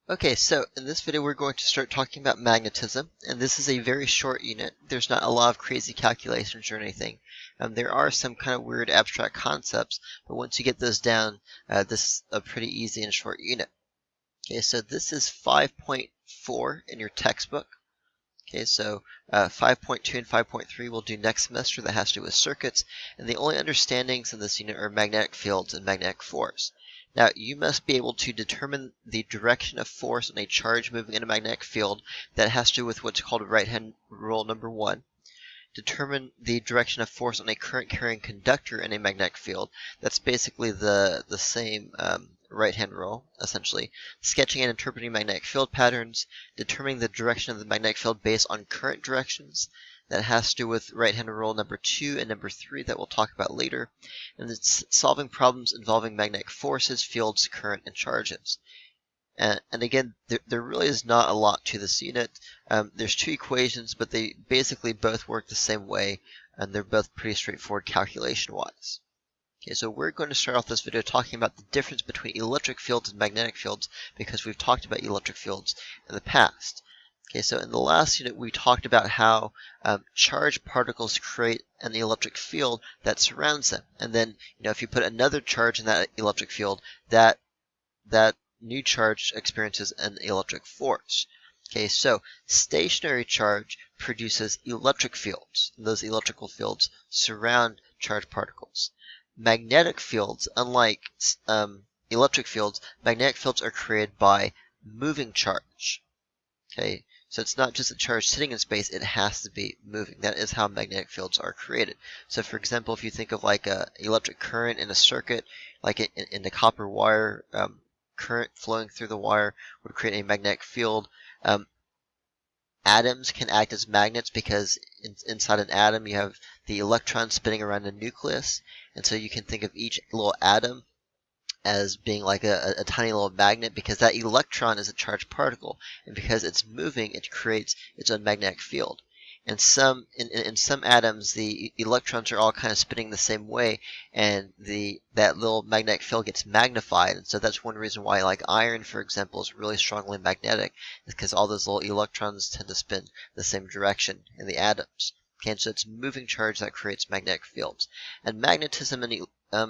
Okay, so in this video we're going to start talking about magnetism, and this is a very short unit. There's not a lot of crazy calculations or anything. There are some kind of weird abstract concepts, but once you get those down, this is a pretty easy and short unit. Okay, so this is 5.4 in your textbook. Okay, so 5.2 and 5.3 we'll do next semester. That has to do with circuits, and the only understandings in this unit are magnetic fields and magnetic force. Now, you must be able to determine the direction of force on a charge moving in a magnetic field. That has to do with what's called right-hand rule number 1. Determine the direction of force on a current-carrying conductor in a magnetic field. That's basically the same right-hand rule, essentially. Sketching and interpreting magnetic field patterns. Determining the direction of the magnetic field based on current directions. That has to do with right-hand rule number 2 and number 3 that we'll talk about later. And it's solving problems involving magnetic forces, fields, current, and charges. And again, there really is not a lot to this unit. There's two equations, but they basically both work the same way, and they're both pretty straightforward calculation-wise. Okay, so we're going to start off this video talking about the difference between electric fields and magnetic fields, because we've talked about electric fields in the past. Okay, so in the last unit we talked about how charged particles create an electric field that surrounds them, and then if you put another charge in that electric field, that new charge experiences an electric force. Okay, so stationary charge produces electric fields. Those electrical fields surround charged particles. Magnetic fields, unlike electric fields, magnetic fields are created by moving charge. Okay, so it's not just a charge sitting in space, it has to be moving. That is how magnetic fields are created. So for example, if you think of like a electric current in a circuit, like in the copper wire, current flowing through the wire would create a magnetic field. Atoms can act as magnets because inside an atom you have the electron spinning around a nucleus, and so you can think of each little atom as being like a tiny little magnet, because that electron is a charged particle, and because it's moving it creates its own magnetic field. And in some atoms the electrons are all kind of spinning the same way, and that little magnetic field gets magnified. And so that's one reason why like iron, for example, is really strongly magnetic, is because all those little electrons tend to spin the same direction in the atoms. Okay, and so it's moving charge that creates magnetic fields. And magnetism and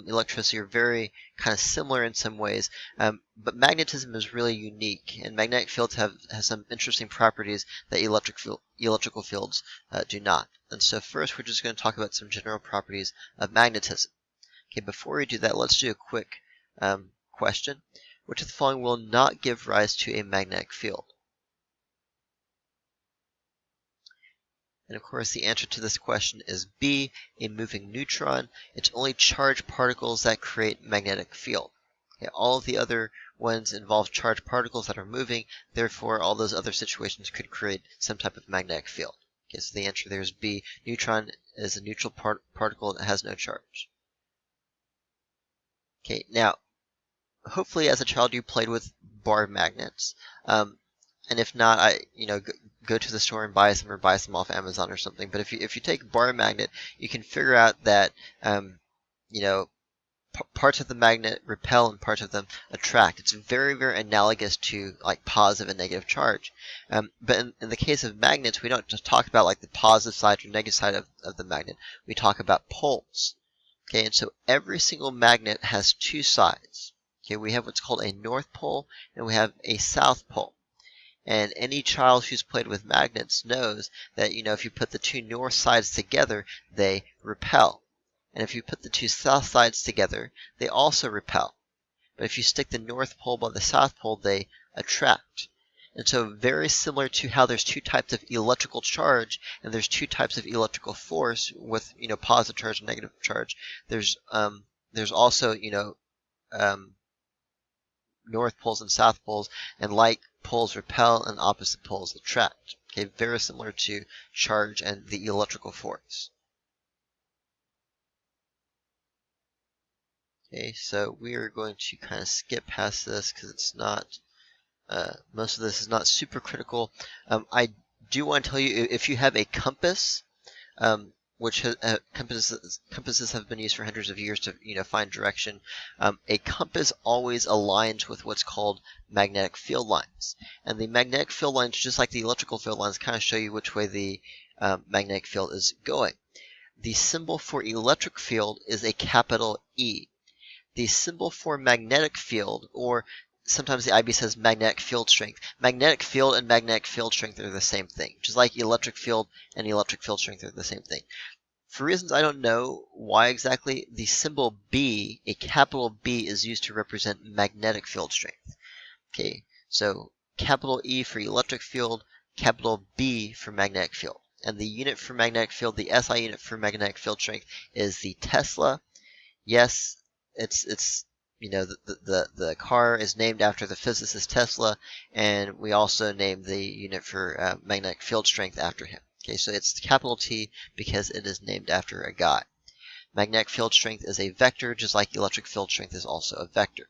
electricity are very kind of similar in some ways, but magnetism is really unique, and magnetic fields have some interesting properties that electrical fields do not. And so first we're just going to talk about some general properties of magnetism. Okay, before we do that, let's do a quick question. Which of the following will not give rise to a magnetic field? And of course the answer to this question is B, a moving neutron. It's only charged particles that create magnetic field. Okay, all of the other ones involve charged particles that are moving, therefore all those other situations could create some type of magnetic field. Okay, so the answer there is B. Neutron is a neutral particle that has no charge. Okay, now hopefully as a child you played with bar magnets. And if not, go to the store and buy some, or buy some off Amazon or something. But if you take a bar magnet, you can figure out that parts of the magnet repel and parts of them attract. It's very, very analogous to like positive and negative charge. But in the case of magnets, we don't just talk about like the positive side or negative side of the magnet. We talk about poles. Okay, and so every single magnet has two sides. Okay, we have what's called a north pole and we have a south pole. And any child who's played with magnets knows that, if you put the two north sides together, they repel. And if you put the two south sides together, they also repel. But if you stick the north pole by the south pole, they attract. And so very similar to how there's two types of electrical charge and there's two types of electrical force with, positive charge and negative charge, there's also, north poles and south poles, and like poles repel and opposite poles attract. Okay, very similar to charge and the electrical force. Okay, so we are going to kind of skip past this because it's not, most of this is not super critical. I do want to tell you, if you have a compass, which compasses have been used for hundreds of years to find direction. A compass always aligns with what's called magnetic field lines, and the magnetic field lines, just like the electrical field lines, kind of show you which way the magnetic field is going. The symbol for electric field is a capital E. The symbol for magnetic field, or sometimes the IB says magnetic field strength. Magnetic field and magnetic field strength are the same thing, just like electric field and electric field strength are the same thing. For reasons I don't know why exactly, the symbol B, a capital B, is used to represent magnetic field strength. Okay, so capital E for electric field, capital B for magnetic field. And the unit for magnetic field, the SI unit for magnetic field strength, is the Tesla. Yes, it's the car is named after the physicist Tesla, and we also named the unit for magnetic field strength after him. Okay, so it's capital T because it is named after a guy. Magnetic field strength is a vector, just like electric field strength is also a vector.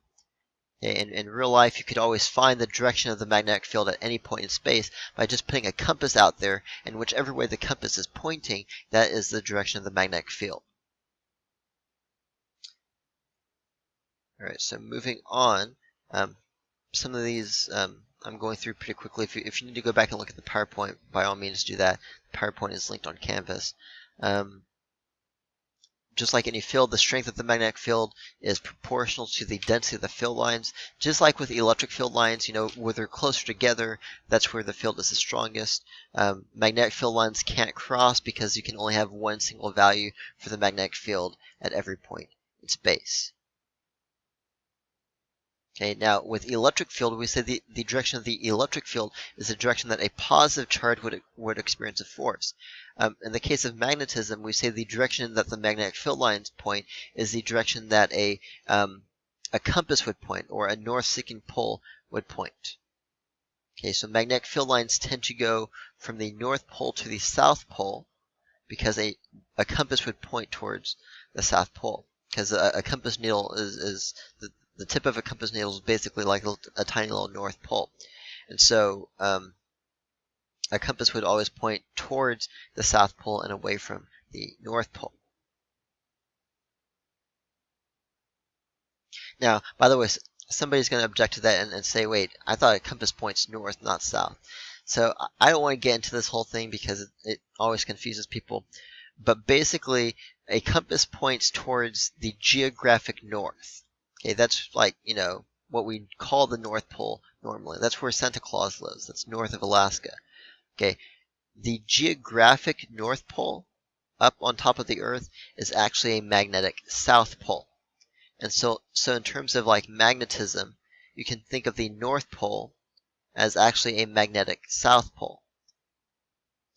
Okay, in real life, you could always find the direction of the magnetic field at any point in space by just putting a compass out there, and whichever way the compass is pointing, that is the direction of the magnetic field. Alright, so moving on, some of these I'm going through pretty quickly. If you need to go back and look at the PowerPoint, by all means do that. The PowerPoint is linked on Canvas. Just like any field, the strength of the magnetic field is proportional to the density of the field lines. Just like with electric field lines, where they're closer together, that's where the field is the strongest. Magnetic field lines can't cross because you can only have one single value for the magnetic field at every point in space. Okay, now with electric field, we say the direction of the electric field is the direction that a positive charge would experience a force. In the case of magnetism, we say the direction that the magnetic field lines point is the direction that a compass would point, or a north-seeking pole would point. Okay, so magnetic field lines tend to go from the North Pole to the South Pole because a compass would point towards the South Pole. Because a compass needle is the tip of a compass needle is basically like a tiny little North Pole. And so a compass would always point towards the South Pole and away from the North Pole. Now, by the way, somebody's going to object to that and say, wait, I thought a compass points north, not south. So I don't want to get into this whole thing because it always confuses people. But basically, a compass points towards the geographic north. Okay, that's like, what we call the North Pole normally. That's where Santa Claus lives. That's north of Alaska. Okay, the geographic North Pole up on top of the Earth is actually a magnetic South Pole. And so in terms of like magnetism, you can think of the North Pole as actually a magnetic South Pole.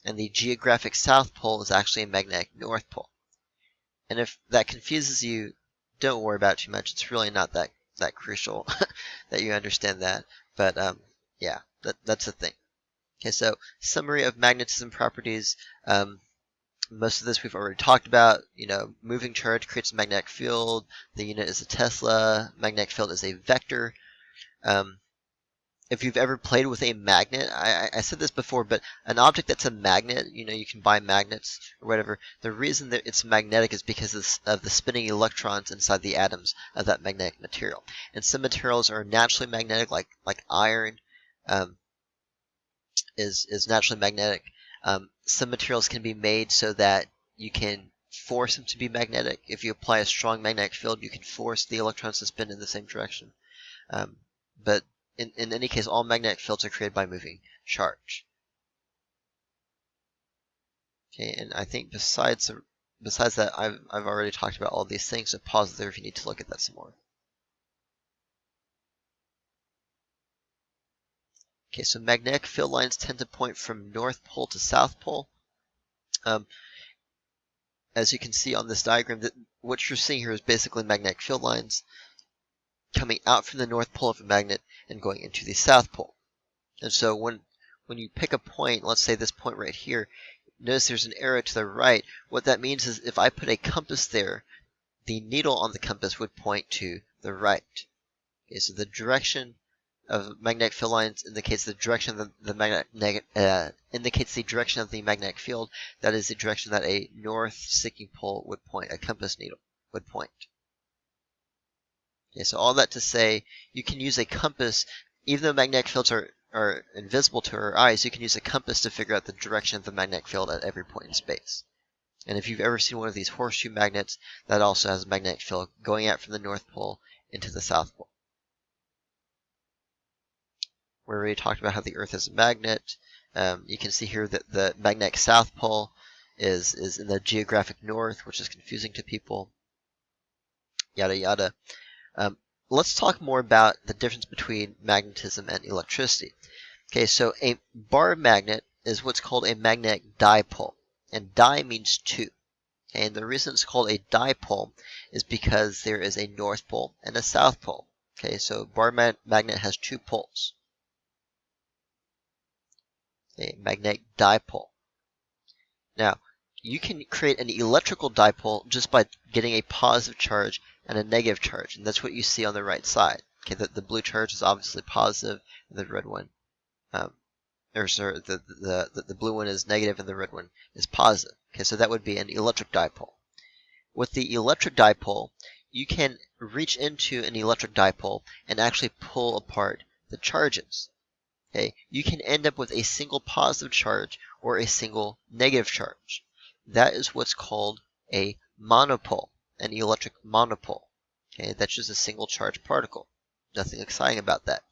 And the geographic South Pole is actually a magnetic North Pole. And if that confuses you, don't worry about it too much. It's really not that crucial that you understand that. But yeah, that's the thing. Okay, so summary of magnetism properties. Most of this we've already talked about. Moving charge creates a magnetic field. The unit is a Tesla. Magnetic field is a vector. If you've ever played with a magnet, I said this before, but an object that's a magnet, you can buy magnets or whatever. The reason that it's magnetic is because of the spinning electrons inside the atoms of that magnetic material. And some materials are naturally magnetic, like iron is naturally magnetic. Some materials can be made so that you can force them to be magnetic. If you apply a strong magnetic field, you can force the electrons to spin in the same direction. But in any case, all magnetic fields are created by moving charge. Okay, and I think besides that, I've already talked about all these things, so pause there if you need to look at that some more. Okay, so magnetic field lines tend to point from North Pole to South Pole. As you can see on this diagram, what you're seeing here is basically magnetic field lines coming out from the North Pole of a magnet and going into the South Pole. And so when you pick a point, let's say this point right here, notice there's an arrow to the right. What that means is if I put a compass there, the needle on the compass would point to the right. Okay, so the direction of magnetic field lines indicates the direction of the magnetic field. That is the direction that a north seeking pole would point, a compass needle would point. Okay, so all that to say, you can use a compass, even though magnetic fields are invisible to our eyes, you can use a compass to figure out the direction of the magnetic field at every point in space. And if you've ever seen one of these horseshoe magnets, that also has a magnetic field going out from the North Pole into the South Pole. We already talked about how the Earth is a magnet. You can see here that the magnetic South Pole is in the geographic north, which is confusing to people. Yada yada. Let's talk more about the difference between magnetism and electricity. Okay, so a bar magnet is what's called a magnetic dipole, and di means two. Okay, and the reason it's called a dipole is because there is a north pole and a south pole. Okay, so bar magnet has two poles. A magnetic dipole. Now, you can create an electrical dipole just by getting a positive charge and a negative charge, and that's what you see on the right side. Okay, the blue charge is obviously positive, and the red one, the blue one is negative, and the red one is positive. Okay, so that would be an electric dipole. With the electric dipole, you can reach into an electric dipole and actually pull apart the charges. Okay, you can end up with a single positive charge or a single negative charge. That is what's called a monopole, an electric monopole. Okay, that's just a single charge particle. Nothing exciting about that.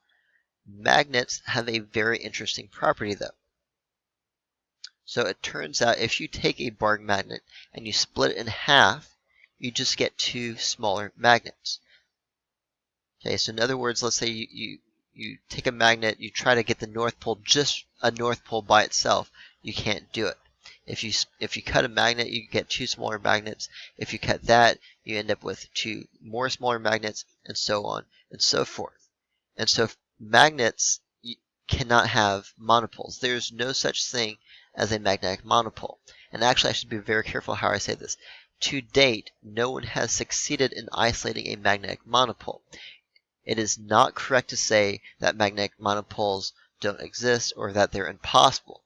Magnets have a very interesting property though. So it turns out if you take a bar magnet and you split it in half, you just get two smaller magnets. Okay, so in other words, let's say you take a magnet, you try to get the North Pole, just a North Pole by itself, you can't do it. If you cut a magnet, you get two smaller magnets. If you cut that, you end up with two more smaller magnets, and so on and so forth. And so magnets cannot have monopoles. There's no such thing as a magnetic monopole. And actually, I should be very careful how I say this. To date, no one has succeeded in isolating a magnetic monopole. It is not correct to say that magnetic monopoles don't exist or that they're impossible.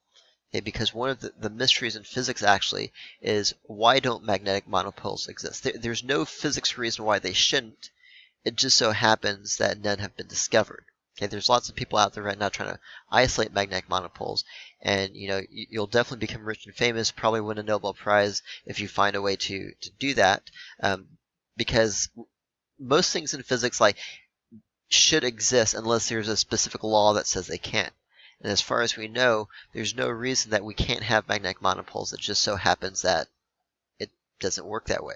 Okay, because one of the mysteries in physics actually is why don't magnetic monopoles exist? There's no physics reason why they shouldn't. It just so happens that none have been discovered. Okay, there's lots of people out there right now trying to isolate magnetic monopoles, and you'll definitely become rich and famous, probably win a Nobel Prize if you find a way to do that, because most things in physics should exist unless there's a specific law that says they can't. And as far as we know, there's no reason that we can't have magnetic monopoles. It just so happens that it doesn't work that way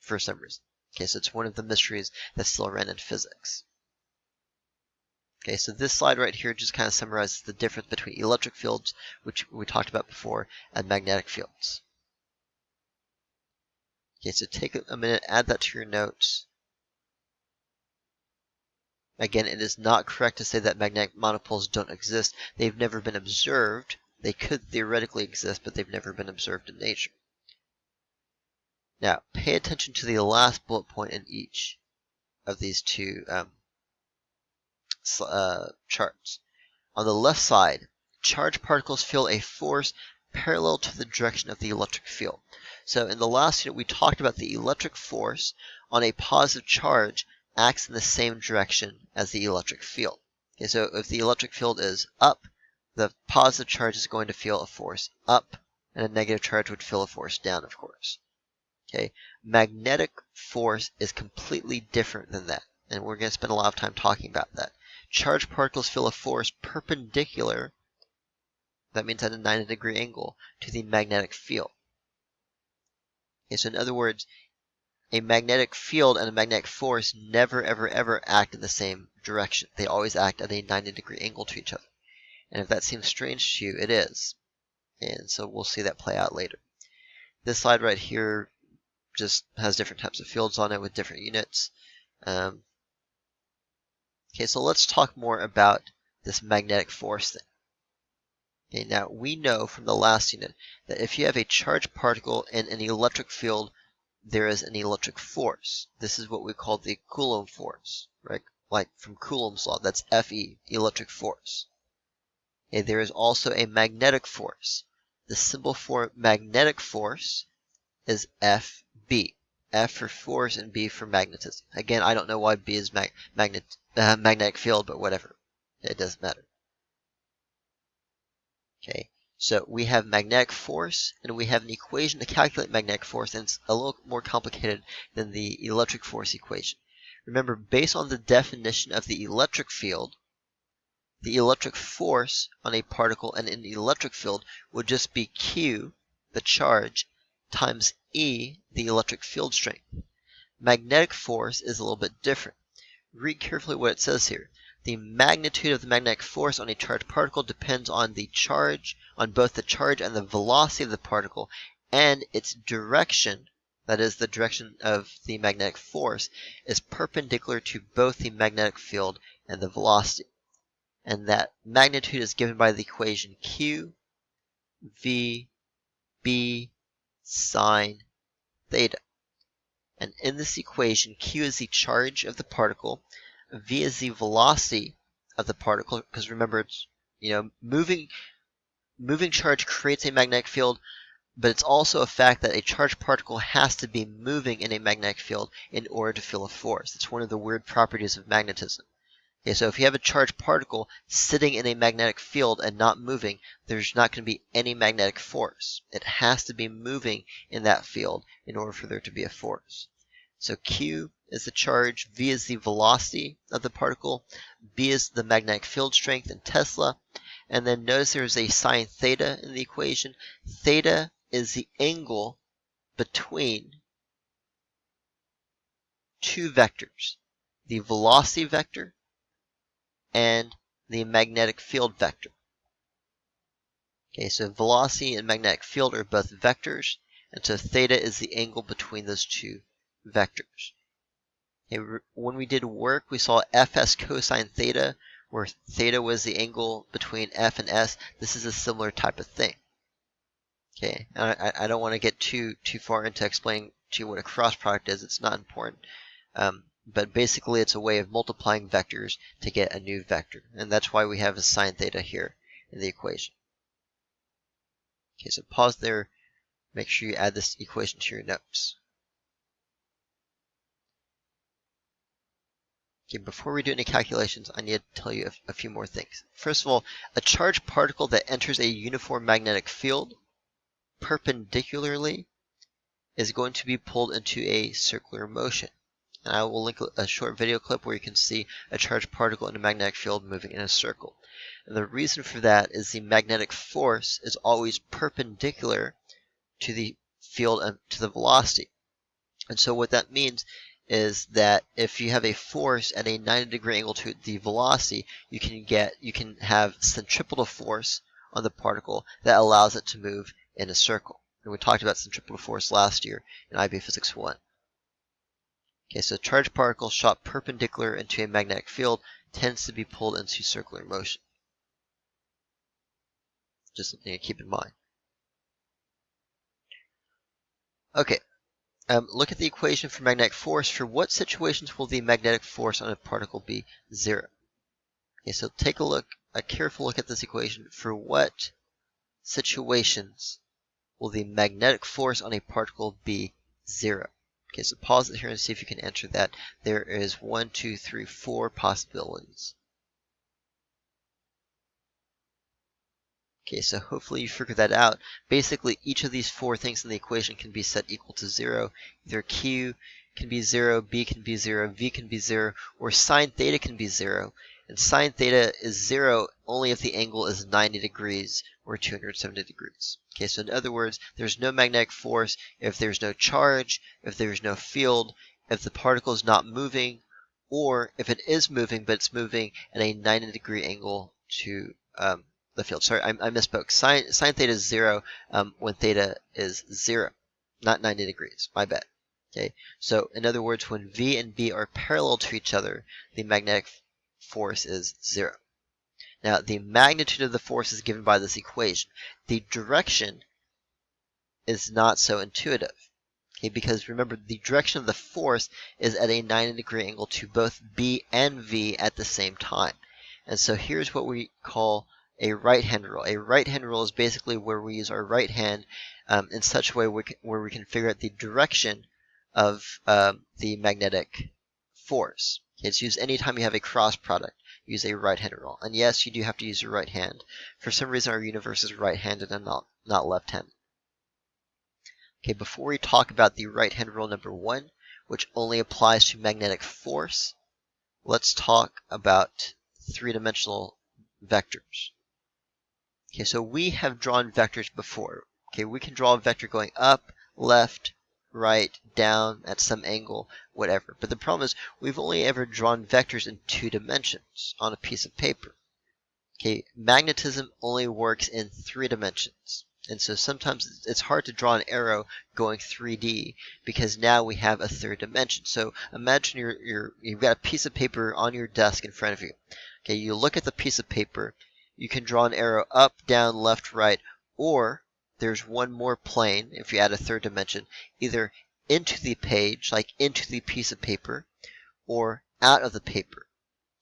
for some reason. Okay, so it's one of the mysteries that still ran in physics. Okay, so this slide right here just kind of summarizes the difference between electric fields, which we talked about before, and magnetic fields. Okay, so take a minute, add that to your notes. Again, it is not correct to say that magnetic monopoles don't exist. They've never been observed. They could theoretically exist, but they've never been observed in nature. Now, pay attention to the last bullet point in each of these two charts. On the left side, charged particles feel a force parallel to the direction of the electric field. So in the last unit, we talked about the electric force on a positive charge acts in the same direction as the electric field. Okay, so if the electric field is up, the positive charge is going to feel a force up, and a negative charge would feel a force down, of course. Okay, magnetic force is completely different than that, and we're going to spend a lot of time talking about that. Charged particles feel a force perpendicular, that means at a 90-degree angle, to the magnetic field. Okay, so in other words, a magnetic field and a magnetic force never, ever, ever act in the same direction. They always act at a 90-degree angle to each other. And if that seems strange to you, it is. And so we'll see that play out later. This slide right here just has different types of fields on it with different units. Okay, so let's talk more about this magnetic force thing. Okay, now we know from the last unit that if you have a charged particle in an electric field, there is an electric force. This is what we call the Coulomb force, right? like from Coulomb's law, that's Fe, electric force. Okay, there is also a magnetic force. The symbol for magnetic force is Fb. F for force and B for magnetism. Again, I don't know why B is magnetic field, but whatever. It doesn't matter. Okay, so we have magnetic force, and we have an equation to calculate magnetic force, and it's a little more complicated than the electric force equation. Remember, based on the definition of the electric field, the electric force on a particle in an electric field would just be Q, the charge, times E, the electric field strength. Magnetic force is a little bit different. Read carefully what it says here. The magnitude of the magnetic force on a charged particle depends on the charge, on both the charge and the velocity of the particle, and its direction, that is, the direction of the magnetic force, is perpendicular to both the magnetic field and the velocity. And that magnitude is given by the equation Q, V, B, sine theta. And in this equation, Q is the charge of the particle, V is the velocity of the particle, because remember, it's, moving charge creates a magnetic field, but it's also a fact that a charged particle has to be moving in a magnetic field in order to feel a force. It's one of the weird properties of magnetism. Okay, so if you have a charged particle sitting in a magnetic field and not moving, there's not going to be any magnetic force. It has to be moving in that field in order for there to be a force. So Q is the charge, V is the velocity of the particle, B is the magnetic field strength in Tesla, and then notice there's a sine theta in the equation. Theta is the angle between two vectors, the velocity vector and the magnetic field vector. Okay, so velocity and magnetic field are both vectors, and so theta is the angle between those two vectors. Okay, when we did work, we saw Fs cosine theta, where theta was the angle between F and S. This is a similar type of thing. Okay, I don't want to get too far into explaining to you what a cross product is. It's not important. But basically, it's a way of multiplying vectors to get a new vector. And that's why we have a sine theta here in the equation. Okay, so pause there. Make sure you add this equation to your notes. Okay, before we do any calculations, I need to tell you a few more things. First of all, a charged particle that enters a uniform magnetic field perpendicularly is going to be pulled into a circular motion. And I will link a short video clip where you can see a charged particle in a magnetic field moving in a circle. And the reason for that is the magnetic force is always perpendicular to the field and to the velocity. And so what that means is that if you have a force at a 90-degree angle to the velocity, you can have centripetal force on the particle that allows it to move in a circle. And we talked about centripetal force last year in IB Physics 1. Okay, so a charged particle shot perpendicular into a magnetic field tends to be pulled into circular motion. Just something to keep in mind. Okay, look at the equation for magnetic force. For what situations will the magnetic force on a particle be 0? Okay, so take a careful look at this equation. For what situations will the magnetic force on a particle be 0? Okay, so pause it here and see if you can answer that. There is 1, 2, 3, 4 possibilities. Okay, so hopefully you figured that out. Basically, each of these 4 things in the equation can be set equal to 0. Either Q can be 0, B can be 0, V can be 0, or sine theta can be 0. And sine theta is 0 only if the angle is 90 degrees or 270 degrees. Okay, so in other words, there's no magnetic force if there's no charge, if there's no field, if the particle is not moving, or if it is moving, but it's moving at a 90-degree angle to the field. Sorry, I misspoke. Sine theta is 0 when theta is 0, not 90 degrees. My bad. Okay, so in other words, when V and B are parallel to each other, the magnetic force is 0. Now, the magnitude of the force is given by this equation. The direction is not so intuitive. Okay, because remember, the direction of the force is at a 90-degree angle to both B and V at the same time. And so here's what we call a right-hand rule. A right-hand rule is basically where we use our right hand in such a way where we can figure out the direction of the magnetic force. Okay, it's used anytime you have a cross product. Use a right-hand rule. And yes, you do have to use your right hand. For some reason, our universe is right-handed and not left-handed. Okay, before we talk about the right-hand rule number 1, which only applies to magnetic force, let's talk about three-dimensional vectors. Okay, so we have drawn vectors before. Okay, we can draw a vector going up, left, right, down, at some angle, whatever. But the problem is we've only ever drawn vectors in 2 dimensions on a piece of paper. Okay, magnetism only works in 3 dimensions. And so sometimes it's hard to draw an arrow going 3D because now we have a 3rd dimension. So imagine you've got a piece of paper on your desk in front of you. Okay, you look at the piece of paper, you can draw an arrow up, down, left, right, or there's one more plane if you add a 3rd dimension, either into the page, like into the piece of paper, or out of the paper.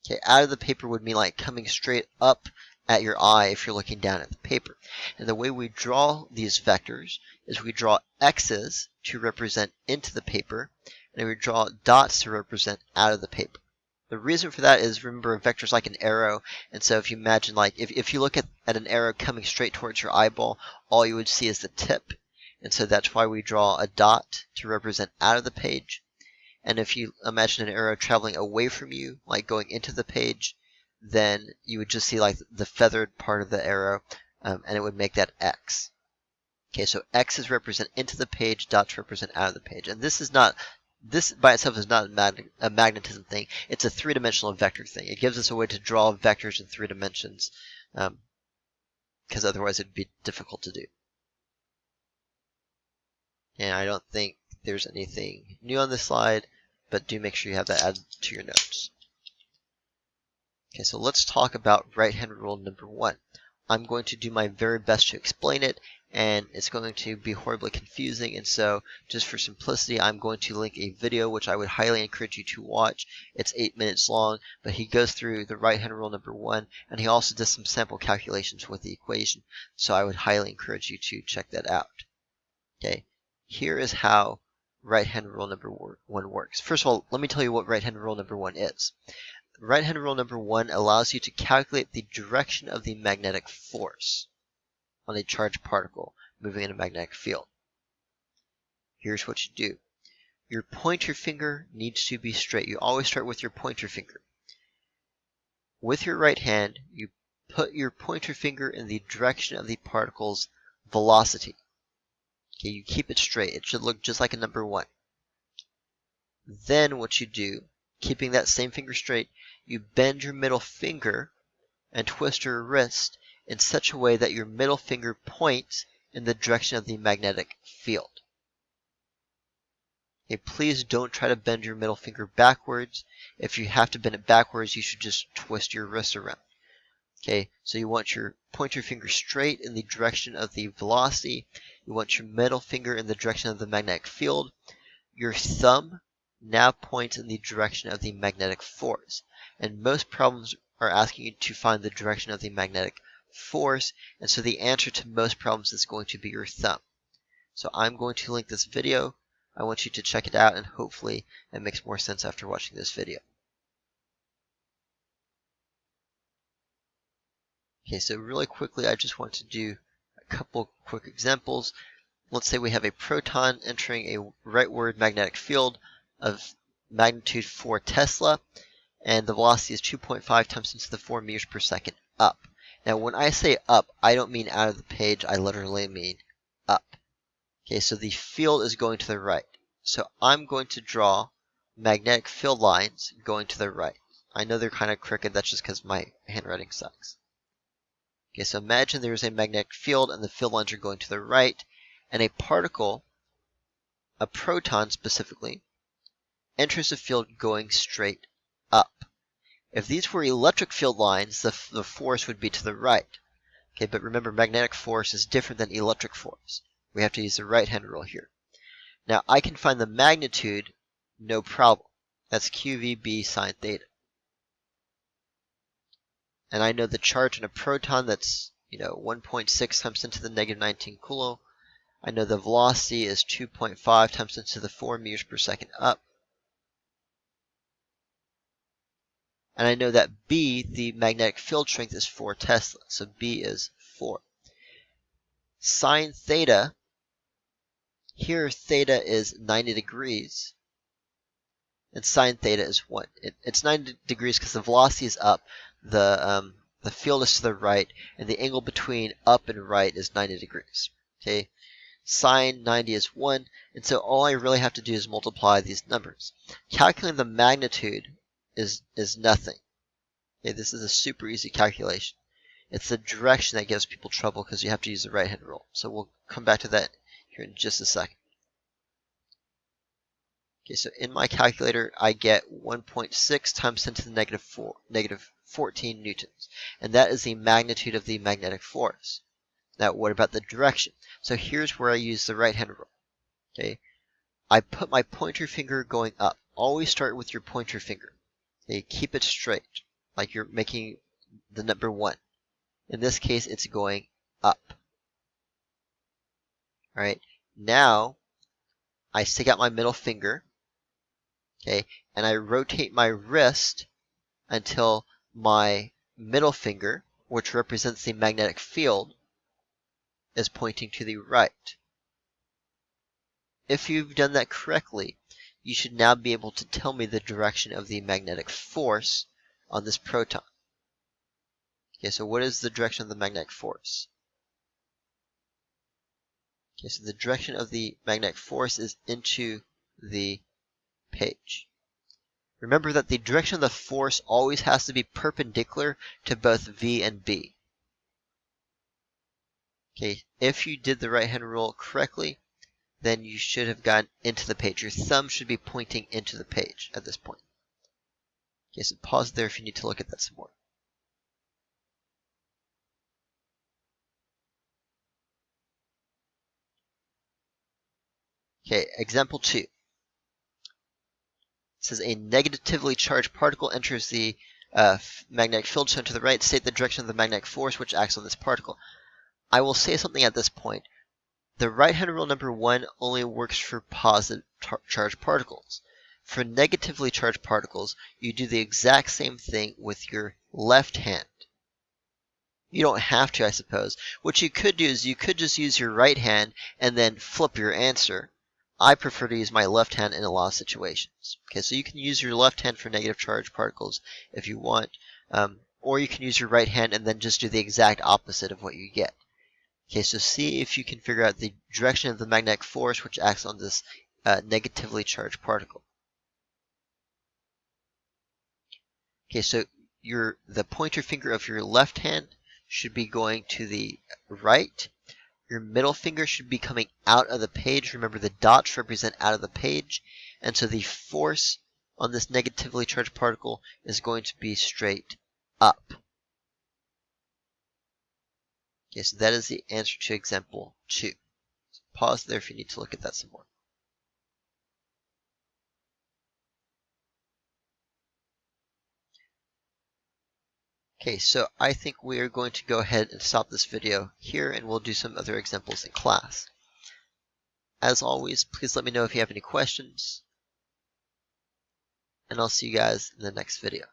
Okay, out of the paper would mean like coming straight up at your eye if you're looking down at the paper. And the way we draw these vectors is we draw X's to represent into the paper, and we draw dots to represent out of the paper. The reason for that is, remember, a vector is like an arrow, and so if you imagine, like, if you look at an arrow coming straight towards your eyeball, all you would see is the tip. And so that's why we draw a dot to represent out of the page. And if you imagine an arrow traveling away from you, like going into the page, then you would just see like the feathered part of the arrow, and it would make that X. Okay, so X's represent into the page, dots represent out of the page. And this by itself is not a magnetism thing. It's a 3-dimensional vector thing. It gives us a way to draw vectors in 3 dimensions, because otherwise it'd be difficult to do. And I don't think there's anything new on this slide, but do make sure you have that added to your notes. Okay, so let's talk about right-hand rule number 1. I'm going to do my very best to explain it, and it's going to be horribly confusing, and so just for simplicity, I'm going to link a video which I would highly encourage you to watch. It's 8 minutes long, but he goes through the right-hand rule number 1, and he also does some sample calculations with the equation, so I would highly encourage you to check that out. Okay, here is how right-hand rule number 1 works. First of all, let me tell you what right-hand rule number 1 is. Right-hand rule number 1 allows you to calculate the direction of the magnetic force on a charged particle moving in a magnetic field. Here's what you do. Your pointer finger needs to be straight. You always start with your pointer finger. With your right hand, you put your pointer finger in the direction of the particle's velocity. Okay, you keep it straight. It should look just like a number 1. Then what you do, keeping that same finger straight, you bend your middle finger and twist your wrist in such a way that your middle finger points in the direction of the magnetic field. Okay, please don't try to bend your middle finger backwards. If you have to bend it backwards, you should just twist your wrist around. Okay, so you want your pointer finger straight in the direction of the velocity. You want your middle finger in the direction of the magnetic field. Your thumb now points in the direction of the magnetic force. And most problems are asking you to find the direction of the magnetic force, and so the answer to most problems is going to be your thumb. So I'm going to link this video. I want you to check it out, and hopefully it makes more sense after watching this video. Okay, so really quickly, I just want to do a couple quick examples. Let's say we have a proton entering a rightward magnetic field of magnitude 4 Tesla, and the velocity is 2.5 times 10 to the 4 meters per second up. Now, when I say up, I don't mean out of the page. I literally mean up. Okay, so the field is going to the right. So I'm going to draw magnetic field lines going to the right. I know they're kind of crooked. That's just because my handwriting sucks. Okay, so imagine there's a magnetic field and the field lines are going to the right, and a particle, a proton specifically, enters the field going straight up. If these were electric field lines, the force would be to the right. Okay, but remember, magnetic force is different than electric force. We have to use the right-hand rule here. Now I can find the magnitude, no problem. That's QVB sine theta. And I know the charge on a proton, that's 1.6 times 10 to the negative 19 coulomb. I know the velocity is 2.5 times 10 to the 4 meters per second up. And I know that B, the magnetic field strength, is 4 Tesla. So B is 4. Sine theta, here theta is 90 degrees. And sine theta is 1. It's 90 degrees because the velocity is up, the field is to the right, and the angle between up and right is 90 degrees. Okay, sine 90 is 1, and so all I really have to do is multiply these numbers. Calculating the magnitude is nothing. Okay, this is a super easy calculation. It's the direction that gives people trouble because you have to use the right-hand rule. So we'll come back to that here in just a second. Okay, so in my calculator, I get 1.6 times 10 to the negative 14 newtons. And that is the magnitude of the magnetic force. Now, what about the direction? So here's where I use the right-hand rule. Okay, I put my pointer finger going up. Always start with your pointer finger. Okay, keep it straight, like you're making the number 1. In this case, it's going up. All right, now I stick out my middle finger. Okay, and I rotate my wrist until my middle finger, which represents the magnetic field, is pointing to the right. If you've done that correctly, you should now be able to tell me the direction of the magnetic force on this proton. Okay, so what is the direction of the magnetic force? Okay, so the direction of the magnetic force is into the page. Remember that the direction of the force always has to be perpendicular to both V and B. Okay, if you did the right-hand rule correctly, then you should have gotten into the page. Your thumb should be pointing into the page at this point. Okay, so pause there if you need to look at that some more. Okay, example 2. It says a negatively charged particle enters the magnetic field shown to the right. State the direction of the magnetic force which acts on this particle. I will say something at this point. The right-hand rule number 1 only works for positive charged particles. For negatively charged particles, you do the exact same thing with your left hand. You don't have to, I suppose. What you could do is you could just use your right hand and then flip your answer. I prefer to use my left hand in a lot of situations. Okay, so you can use your left hand for negative charged particles if you want, or you can use your right hand and then just do the exact opposite of what you get. Okay, so see if you can figure out the direction of the magnetic force which acts on this negatively charged particle. Okay, so the pointer finger of your left hand should be going to the right. Your middle finger should be coming out of the page. Remember, the dots represent out of the page. And so the force on this negatively charged particle is going to be straight up. Okay, so that is the answer to example 2. So pause there if you need to look at that some more. Okay, so I think we are going to go ahead and stop this video here, and we'll do some other examples in class. As always, please let me know if you have any questions, and I'll see you guys in the next video.